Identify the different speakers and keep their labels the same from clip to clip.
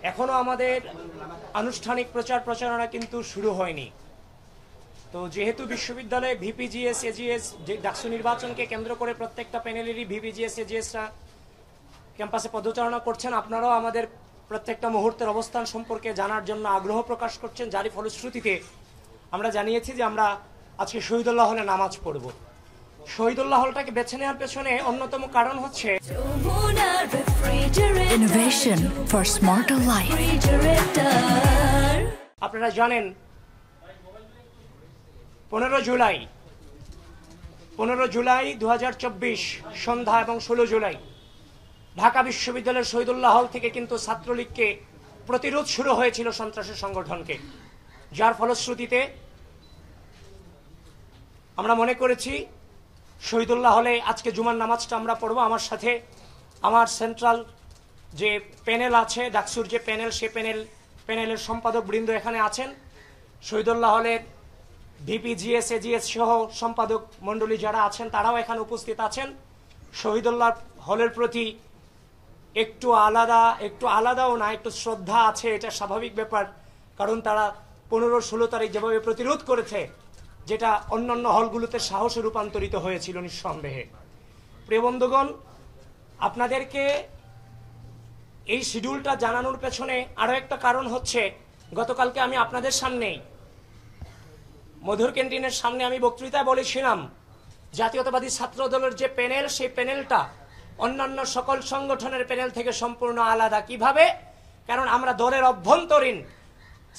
Speaker 1: এখনো আমাদের আনুষ্ঠানিক প্রচার প্রচারণা কিন্তু শুরু হয়নি। তো যেহেতু বিশ্ববিদ্যালয়ে ভিপিজিএস এজিএস ডাকসু নির্বাচনকে কেন্দ্র করে প্রত্যেকটা প্যানেলেরই ভিপিজিএস এজিএসরা ক্যাম্পাসে পদচারণা করছেন, আপনারাও আমাদের প্রত্যেকটা মুহূর্তের অবস্থান সম্পর্কে জানার জন্য আগ্রহ প্রকাশ করছেন, যারই ফলশ্রুতিতে আমরা জানিয়েছি যে আমরা আজকে শহীদুল্লাহ হলে নামাজ পড়ব। শহীদুল্লাহ হলটাকে বেছে নেওয়ার পেছনে অন্যতম কারণ হচ্ছে
Speaker 2: Innovation for smarter life.
Speaker 1: আপনারা জানেন 15 জুলাই 2024 সন্ধ্যা এবং 16 জুলাই ঢাকা বিশ্ববিদ্যালয়ের শহীদুল্লাহ হল থেকে কিন্তু ছাত্রলীগকে প্রতিরোধ শুরু হয়েছিল সন্ত্রাসী সংগঠনকে, যার ফলশ্রুতিতে আমরা মনে করেছি শহীদুল্লাহ হলে আজকে জুমার নামাজটা আমরা পড়বো। আমার সাথে আমার সেন্ট্রাল যে প্যানেল আছে, ডাকসুর যে প্যানেল, সে প্যানেলের সম্পাদক বৃন্দ এখানে আছেন। শহীদুল্লাহ হলের ভিপিজিএস এজিএস সহ সম্পাদক মণ্ডলী যারা আছেন তারাও এখানে উপস্থিত আছেন। শহীদুল্লাহ হলের প্রতি একটু আলাদাও না, একটু শ্রদ্ধা আছে, এটা স্বাভাবিক ব্যাপার। কারণ তারা 15-16 তারিখ যেভাবে প্রতিরোধ করেছে, যেটা অন্যান্য হলগুলোতে সাহসে রূপান্তরিত হয়েছিল নিঃসন্দেহে। প্রিয় বন্ধুগণ, আপনাদেরকে এই শিডিউলটা জানানোর পেছনে আরো একটা কারণ হচ্ছে, গতকালকে আমি আপনাদের সামনেই মধুর ক্যান্টিনের সামনে আমি বক্তৃতায় বলেছিলাম জাতীয়তাবাদী ছাত্র দলের যে প্যানেল, সেই প্যানেলটা অন্যান্য সকল সংগঠনের প্যানেল থেকে সম্পূর্ণ আলাদা। কিভাবে? কারণ আমরা দলের অভ্যন্তরীণ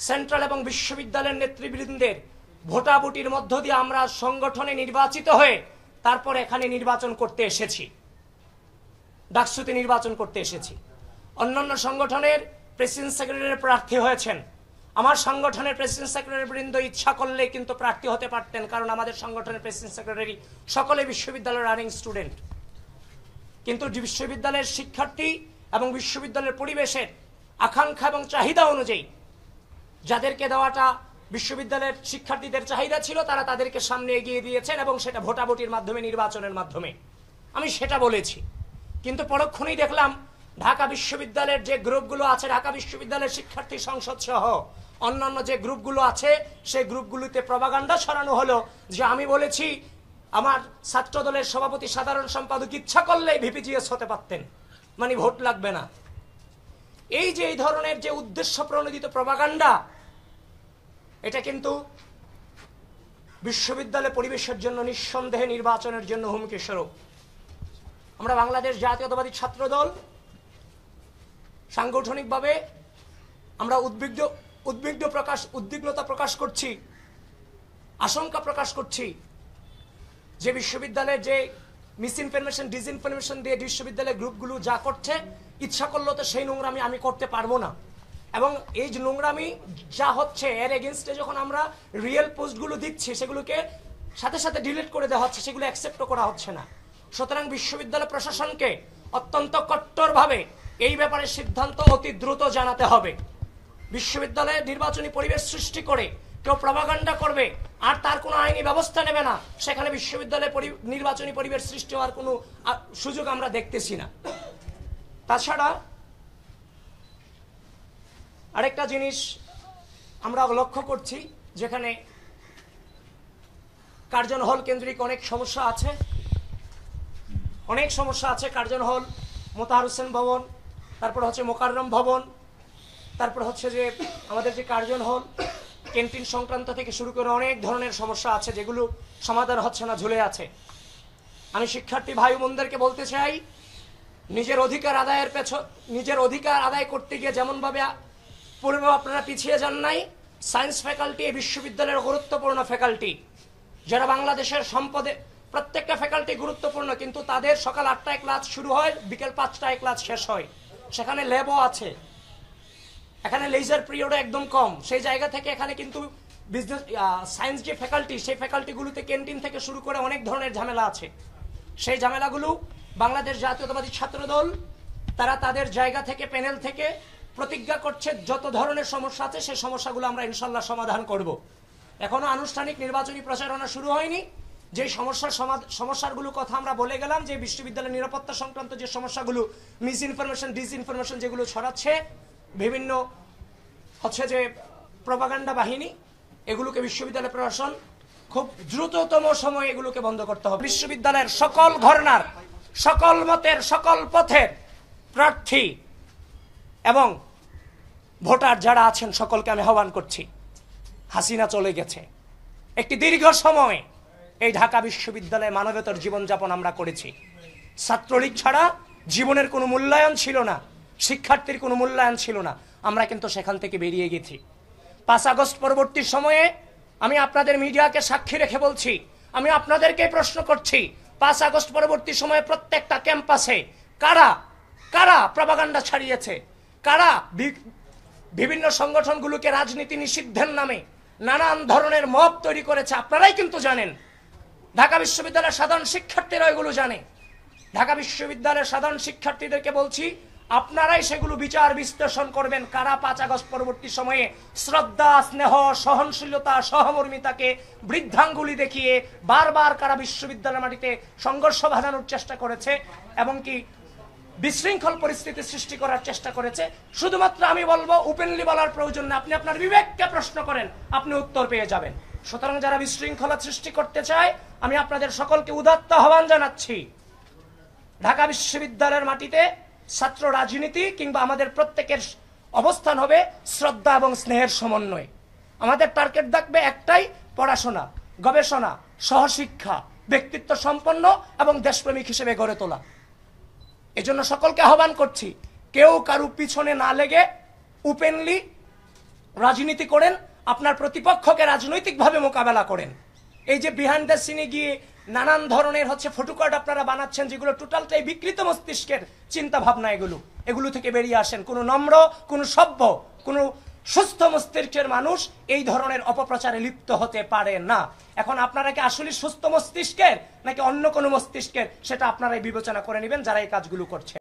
Speaker 1: সেন্ট্রাল এবং বিশ্ববিদ্যালয়ের নেতৃবৃন্দের ভোটাভুটির মধ্য দিয়ে আমরা সংগঠনে নির্বাচিত হয়ে তারপর এখানে নির্বাচন করতে এসেছি, ডাকসুতে নির্বাচন করতে এসেছি। অন্যান্য সংগঠনের প্রেসিডেন্ট সেক্রেটারি প্রার্থী হয়েছেন, আমার সংগঠনের প্রেসিডেন্ট সেক্রেটারি বৃন্দ ইচ্ছা করলে কিন্তু প্রার্থী হতে পারতেন, কারণ আমাদের সংগঠনের প্রেসিডেন্ট সেক্রেটারি সকলে বিশ্ববিদ্যালয়ের রানিং স্টুডেন্ট। কিন্তু বিশ্ববিদ্যালয়ের শিক্ষার্থী এবং বিশ্ববিদ্যালয়ের পরিবেশের আকাঙ্ক্ষা এবং চাহিদা অনুযায়ী যাদেরকে দেওয়াটা বিশ্ববিদ্যালয়ের শিক্ষার্থীদের চাহিদা ছিল, তারা তাদেরকে সামনে এগিয়ে দিয়েছেন, এবং সেটা ভোটাভুটির মাধ্যমে, নির্বাচনের মাধ্যমে। আমি সেটা বলেছি। কিন্তু পরক্ষণেই দেখলাম ঢাকা বিশ্ববিদ্যালয়ের যে গ্রুপগুলো আছে, ঢাকা বিশ্ববিদ্যালয়ের শিক্ষার্থী সংসদ সহ অন্যান্য যে গ্রুপগুলো আছে, সেই গ্রুপগুলোতে প্রপাগান্ডা ছড়ানো হলো যে আমি বলেছি আমার ছাত্র দলের সভাপতি সাধারণ সম্পাদক ইচ্ছা করলেই ভিপিজিএস হতে পারতেন, মানে ভোট লাগবে না। এই যে এই ধরনের যে উদ্দেশ্য প্রণোদিত প্রপাগান্ডা, এটা কিন্তু বিশ্ববিদ্যালয় পরিবেশের জন্য নিঃসন্দেহে নির্বাচনের জন্য হুমকি স্বরূপ। আমরা বাংলাদেশ জাতীয়তাবাদী ছাত্র দল সাংগঠনিকভাবে আমরা উদ্বিগ্নতা প্রকাশ করছি, আশঙ্কা প্রকাশ করছি যে বিশ্ববিদ্যালয়ের যে মিসইনফরমেশন, ডিসইনফরমেশন দিয়ে বিশ্ববিদ্যালয়ের গ্রুপগুলো যা করছে, ইচ্ছা করলেও তো সেই নোংরামি আমি করতে পারবো না। এবং এই যে নোংরামি যা হচ্ছে, এর এগেনস্টে যখন আমরা রিয়েল পোস্টগুলো দিচ্ছি, সেগুলোকে সাথে সাথে ডিলিট করে দেওয়া হচ্ছে, সেগুলো অ্যাকসেপ্টও করা হচ্ছে না। সুতরাং বিশ্ববিদ্যালয় প্রশাসনকে অত্যন্ত কট্টরভাবে এই ব্যাপারে সিদ্ধান্ত অতি দ্রুত জানাতে হবে। বিশ্ববিদ্যালয়ে নির্বাচনী পরিবেশ সৃষ্টি করে কেউ প্রপাগান্ডা করবে আর তার কোনো আইনি ব্যবস্থা নেবে না, সেখানে বিশ্ববিদ্যালয়ে নির্বাচনী পরিবেশ সৃষ্টি হওয়ার কোনো সুযোগ আমরা দেখতেছি না। তাছাড়া আরেকটা জিনিস আমরা লক্ষ্য করছি, যেখানে কার্জন হল কেন্দ্রিক অনেক সমস্যা আছে। কার্জন হল, মোতাহার হোসেন ভবন, তারপর হচ্ছে মোকাররম ভবন, তারপর হচ্ছে যে আমাদের যে কার্জন হল, ক্যান্টিন সংক্রান্ত থেকে শুরু করে অনেক ধরনের সমস্যা আছে যেগুলো সমাধান হচ্ছে না, ঝুলে আছে। আমি শিক্ষার্থী ভাই বোনদেরকে বলতে চাই, নিজের অধিকার আদায় করতে গিয়ে যেমনভাবে পূর্বে আপনারা পিছিয়ে যান নাই। সায়েন্স ফ্যাকাল্টি এই বিশ্ববিদ্যালয়ের গুরুত্বপূর্ণ ফ্যাকাল্টি, যারা বাংলাদেশের সম্পদে, প্রত্যেকটা ফ্যাকাল্টি গুরুত্বপূর্ণ, কিন্তু তাদের সকাল 8টায় ক্লাস শুরু হয়, বিকেল 5টায় ক্লাস শেষ হয়। সেখানে ল্যাবও আছে, এখানে লেজার পিরিয়ডও একদম কম। সেই জায়গা থেকে এখানে কিন্তু বিজনেস সায়েন্স যে ফ্যাকাল্টি, সেই ফ্যাকাল্টিগুলোতে ক্যান্টিন থেকে শুরু করে অনেক ধরনের ঝামেলা আছে। সেই ঝামেলাগুলো বাংলাদেশ জাতীয়তাবাদী ছাত্র দল তারা তাদের জায়গা থেকে, প্যানেল থেকে প্রতিজ্ঞা করছে যত ধরনের সমস্যা আছে সেই সমস্যাগুলো আমরা ইনশাল্লাহ সমাধান করব। এখনো আনুষ্ঠানিক নির্বাচনী প্রচারণা শুরু হয়নি। যে সমস্যাগুলো কথা আমরা বলে গেলাম, যে বিশ্ববিদ্যালয়ের নিরাপত্তা সংক্রান্ত যে সমস্যাগুলো, মিসইনফরমেশন, ডিসইনফরমেশন যেগুলো ছড়াচ্ছে, বিভিন্ন হচ্ছে যে প্রপাগান্ডা বাহিনী, এগুলোকে বিশ্ববিদ্যালয় প্রশাসন খুব দ্রুততম সময়ে এগুলোকে বন্ধ করতে হবে। বিশ্ববিদ্যালয়ের সকল ঘরানার, সকল মতের, সকল পথের প্রার্থী এবং ভোটার যারা আছেন সকলকে আমি আহ্বান করছি, হাসিনা চলে গেছে, একটি দীর্ঘ সময় এই ঢাকা বিশ্ববিদ্যালয়ে মানবতার জীবনযাপন আমরা করেছি। ছাত্রলীগ ছাড়া জীবনের কোনো মূল্যায়ন ছিল না, শিক্ষার্থীর কোনো মূল্যায়ন ছিল না। আমরা কিন্তু সেখান থেকে বেরিয়ে গেছি। 5 আগস্ট পরবর্তী সময়ে আমি আপনাদের মিডিয়াকে সাক্ষী রেখে বলছি, আমি আপনাদেরকে প্রশ্ন করছি, 5 আগস্ট পরবর্তী সময়ে প্রত্যেকটা ক্যাম্পাসে কারা কারা প্রপাগান্ডা ছড়িয়েছে, কারা বিভিন্ন সংগঠনগুলোকে রাজনীতি নিষিদ্ধের নামে নানান ধরনের মব তৈরি করেছে, আপনারাই কিন্তু জানেন। ঢাকা বিশ্ববিদ্যালয়ের সাধারণ শিক্ষার্থীরা এগুলো জানে। ঢাকা বিশ্ববিদ্যালয়ের সাধারণ শিক্ষার্থীদেরকে বলছি, আপনারাই সেগুলো বিচার বিশ্লেষণ করবেন, কারা 5 আগস্ট পরবর্তী সময়ে শ্রদ্ধা, স্নেহ, সহনশীলতা, সহমর্মিতাকে বৃদ্ধাঙ্গুলি দেখিয়ে বারবার কারা বিশ্ববিদ্যালয়ের মাটিতে সংঘর্ষ বাঁধানোর চেষ্টা করেছে এবং কি বিশৃঙ্খল পরিস্থিতি সৃষ্টি করার চেষ্টা করেছে। শুধুমাত্র আমি বলবো, ওপেনলি বলার প্রয়োজন না, আপনি আপনার বিবেককে প্রশ্ন করেন, আপনি উত্তর পেয়ে যাবেন। সুতরাং যারা বিশৃঙ্খলা সৃষ্টি করতে চায়, আমি আপনাদের সকলকে উদাত্ত আহ্বান জানাচ্ছি, ঢাকা বিশ্ববিদ্যালয়ের মাটিতে ছাত্র রাজনীতি কিংবা আমাদের প্রত্যেকের অবস্থান হবে শ্রদ্ধা এবং স্নেহের সমন্বয়। আমাদের টার্গেট থাকবে একটাই, পড়াশোনা, গবেষণা, সহশিক্ষা, ব্যক্তিত্ব সম্পন্ন এবং দেশপ্রেমিক হিসেবে গড়ে তোলা। এজন্য সকলকে আহ্বান করছি, কেউ কারো পিছনে না লেগে ওপেনলি রাজনীতি করেন, আপনার প্রতিপক্ষকে রাজনৈতিকভাবে মোকাবেলা করেন। এই যে বিহাইন্ড দ্য সিনে গিয়ে নানান ধরনের ফটোকার্ড আপনারা বানাচ্ছেন, যেগুলো টোটালটাই বিকৃত মস্তিষ্কের চিন্তা ভাবনা, এগুলো থেকে বেরিয়ে আসেন। কোনো নম্র, কোনো সভ্য, কোনো সুস্থ মস্তিষ্কের মানুষ এই ধরনের অপপ্রচারে লিপ্ত হতে পারে না। এখন আপনারা কি আসলে সুস্থ মস্তিষ্কের নাকি অন্য কোনো মস্তিষ্কের, সেটা আপনারাই বিবেচনা করে নেবেন যারা এই কাজগুলো করছে।